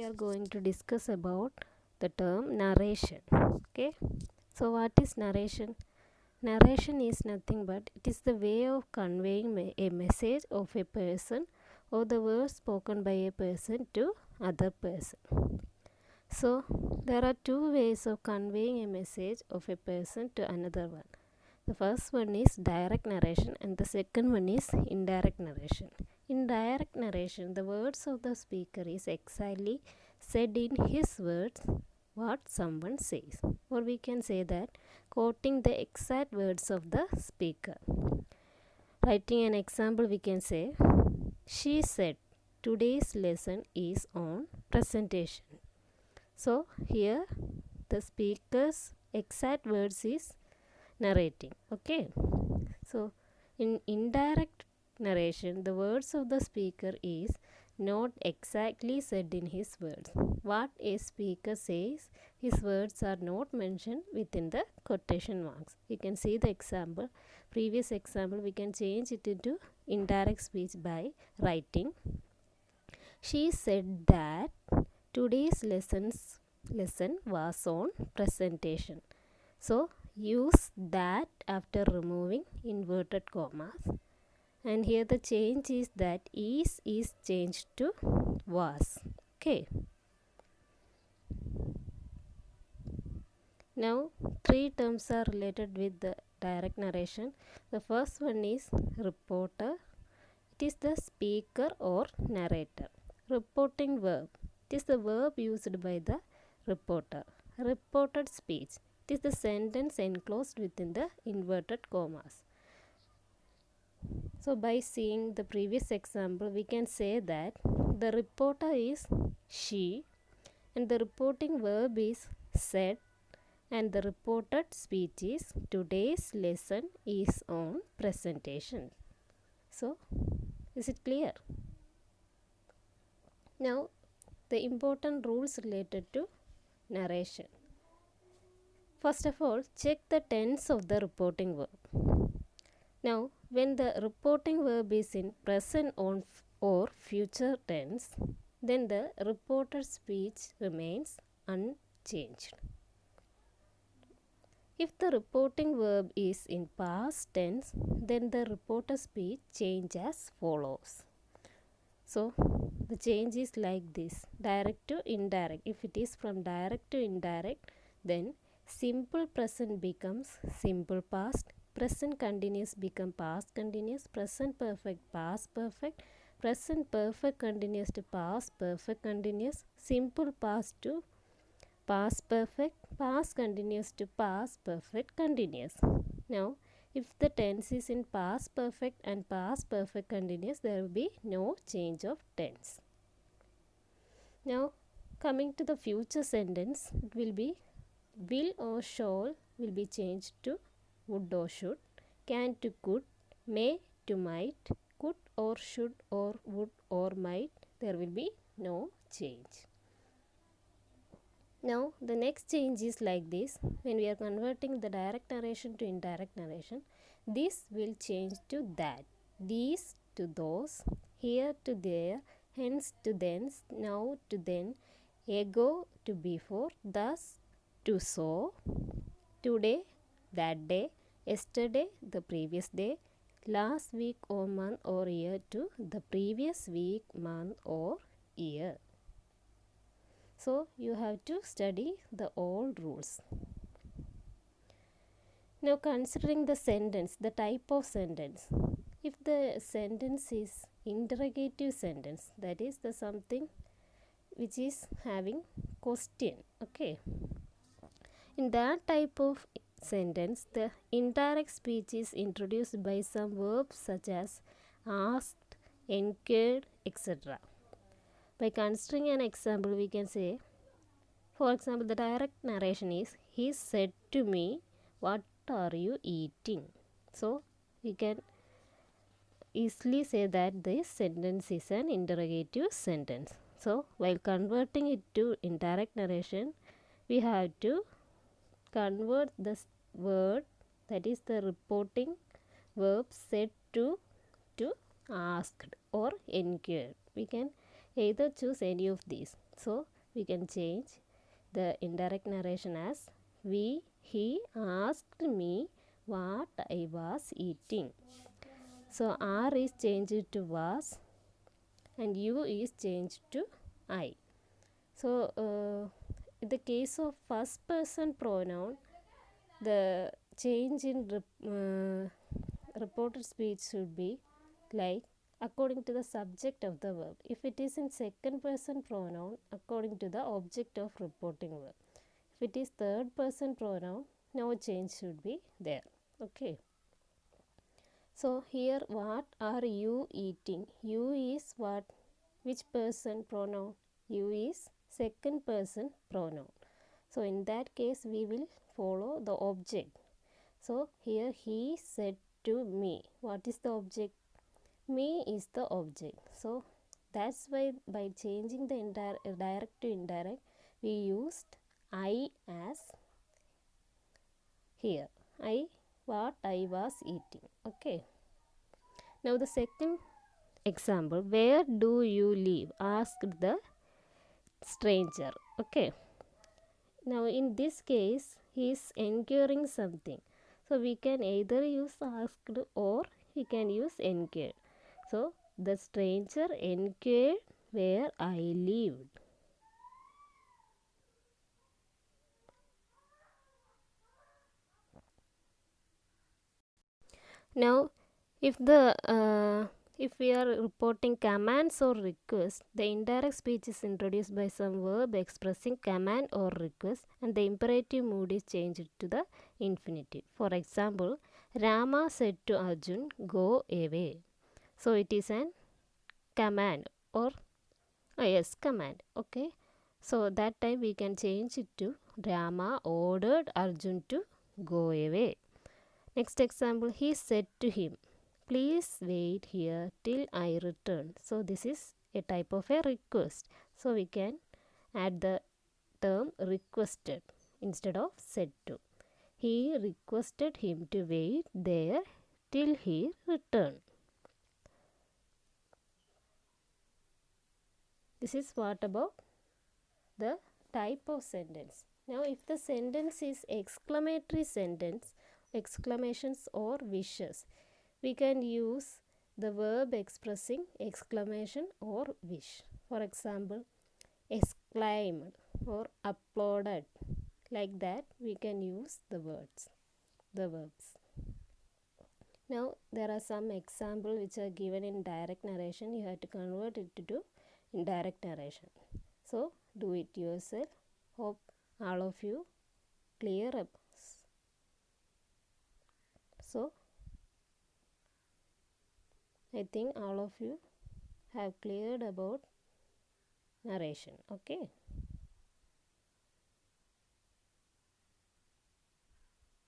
are going to discuss about the term narration. Okay, so what is narration? Narration is nothing but it is the way of conveying a message of a person or the words spoken by a person to other person. So there are two ways of conveying a message of a person to another one. The first one is direct narration and the second one is indirect narration. In direct narration, the words of the speaker is exactly said in his words what someone says, or we can say that quoting the exact words of the speaker. Writing an example, we can say, she said, today's lesson is on presentation. So here the speaker's exact words is narrating. Okay, so in indirect narration, the words of the speaker is not exactly said in his words. What a speaker says, his words are not mentioned within the quotation marks. You can see the example, previous example. We can change it into indirect speech by writing, she said that today's lesson was on presentation. So use that after removing inverted commas, and here the change is that is changed to was. Okay, now three terms are related with the direct narration. The first one is reporter. It is the speaker or narrator. Reporting verb, it is the verb used by the reporter. Reported speech, it is the sentence enclosed within the inverted commas. So by seeing the previous example, we can say that the reporter is she and the reporting verb is said and the reported speech is today's lesson is on presentation. So is it clear? Now the important rules related to narration. First of all, check the tense of the reporting verb. Now, when the reporting verb is in present or future tense, then the reported speech remains unchanged. If the reporting verb is in past tense, then the reported speech changes as follows. So, the change is like this, direct to indirect. If it is from direct to indirect, then simple present becomes simple past, present continuous become past continuous, present perfect past perfect, present perfect continuous to past perfect continuous, simple past to past perfect, past continuous to past perfect continuous. Now, if the tense is in past perfect and past perfect continuous, there will be no change of tense. Now, coming to the future sentence, it will be will or shall will be changed to would or should, can to could, may to might, could or should or would or might, there will be no change. Now the next change is like this. When we are converting the direct narration to indirect narration, this will change to that, these to those, here to there, hence to thence, now to then, ago to before, thus to so, today, that day, yesterday, the previous day, last week or month or year to the previous week, month or year. So you have to study the old rules. Now considering the sentence, the type of sentence. If the sentence is interrogative sentence, that is the something which is having question. Okay. In that type of sentence, the indirect speech is introduced by some verbs such as asked, enquired, etc. By considering an example, we can say, for example, the direct narration is, he said to me, what are you eating? So, we can easily say that this sentence is an interrogative sentence. So, while converting it to indirect narration, we have to convert the word, that is the reporting verb said to asked or enquired. We can either choose any of these. So we can change the indirect narration as he asked me what I was eating. So R is changed to was and U is changed to I. So in the case of first person pronoun, the change in reported speech should be like according to the subject of the verb. If it is in second person pronoun, according to the object of reporting verb. If it is third person pronoun, no change should be there. Okay. So here, what are you eating? You is what? Which person pronoun? You is second person pronoun. So in that case, we will follow the object. So here he said to me. What is the object? Me is the object. So that's why by changing the direct to indirect, we used I as here. What I was eating. Okay. Now the second example, where do you live? Asked the stranger. Okay. Now in this case, he is enquiring something. So we can either use asked or we can use enquired. So the stranger enquired where I lived. Now if we are reporting commands or requests, the indirect speech is introduced by some verb expressing command or request and the imperative mood is changed to the infinitive. For example, Rama said to Arjun, go away. So it is an command or yes, command. Okay. So that time we can change it to Rama ordered Arjun to go away. Next example, he said to him, please wait here till I return. So this is a type of a request. So we can add the term requested instead of said to. He requested him to wait there till he returned. This is what about the type of sentence. Now if the sentence is exclamatory sentence, exclamations or wishes, we can use the verb expressing exclamation or wish. For example, exclaimed or applauded. Like that we can use the verbs. Now there are some examples which are given in direct narration. You have to convert it to indirect narration. So do it yourself. Hope all of you clear up. So I think all of you have cleared about narration. Okay.